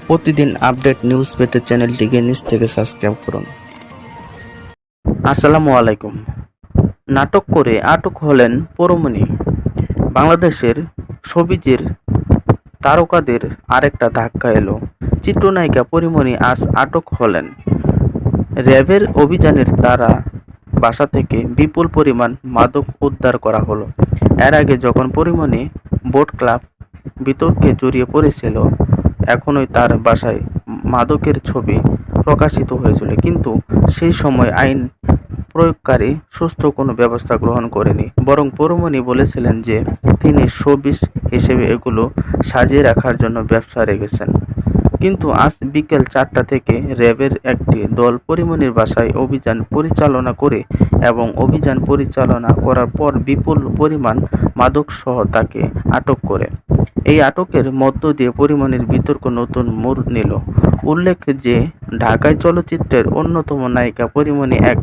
প্রতিদিন update news পেতে চ্যানেলটিকে নিচ থেকে সাবস্ক্রাইব করুন। আসসালামু আলাইকুম। নাটক করে আটক হলেন পরমণি। বাংলাদেশের শোবিজের তারকাদের আরেকটা ধাক্কা এলো। চিত্রনায়িকা পরীমণি আজ আটক হলেন। র্যাবের অভিযানের তারা বাসা থেকে বিপুল পরিমাণ মাদক উদ্ধার করা হলো। এর আগে যখন পরীমণি বোট ক্লাব বিতর্কে জড়িয়ে পড়েছিল, এখনই তার বাসায় মাদকের ছবি প্রকাশিত হয়েছিল, কিন্তু সেই সময় আইন প্রয়োগকারী সুস্থ কোনো ব্যবস্থা গ্রহণ করেনি। বরং পরমণি বলেছিলেন যে তিনি শোবিজ হিসেবে এগুলো সাজিয়ে রাখার জন্য ব্যবসা রেখেছেন। কিন্তু আজ বিকেল 4টা থেকে র্যাবের একটি দল পরীমণির বাসায় অভিযান পরিচালনা করে এবং অভিযান পরিচালনা করার পর বিপুল পরিমাণ মাদকসহ তাকে আটক করে। এই আটকের মধ্য দিয়ে পরীমণির বিতর্ক নতুন মোড় নিল। উল্লেখ যে ঢাকায় চলচ্চিত্রের অন্যতম নায়িকা পরীমণি এক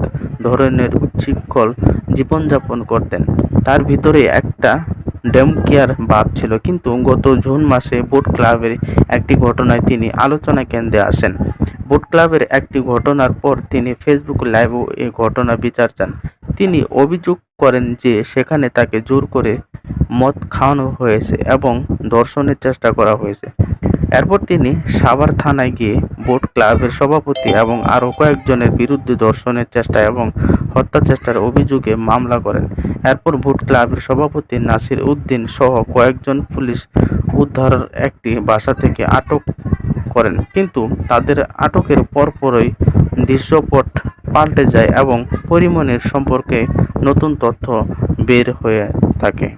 ধরনের উচ্ছৃঙ্খল জীবনযাপন করতেন। তার ভিতরে একটা ডেমকেয়ার ভাব ছিল, কিন্তু গত জুন মাসে বোট ক্লাবের একটি ঘটনায় তিনি আলোচনা কেন্দ্রে আসেন। বোট ক্লাবের একটি ঘটনার পর তিনি ফেসবুক লাইভে এই ঘটনার বিচার চান। তিনি অভিযোগ করেন যে সেখানে তাকে জোর করে মদ খাওয়ানো হয়েছে এবং ধর্ষণের চেষ্টা করা হয়েছে। এরপর তিনি সাভার থানায় গিয়ে বোট ক্লাবের সভাপতি এবং আরও কয়েকজনের বিরুদ্ধে ধর্ষণের চেষ্টা এবং হত্যা চেষ্টার অভিযোগে মামলা করেন। এরপর বোট ক্লাবের সভাপতি নাসির উদ্দিন সহ কয়েকজন পুলিশ উদ্ধারের একটি বাসা থেকে আটক করেন, কিন্তু তাদের আটকের পরপরই দৃশ্যপট পাল্টে যায় এবং পরীমণির সম্পর্কে নতুন তথ্য বের হয়ে থাকে।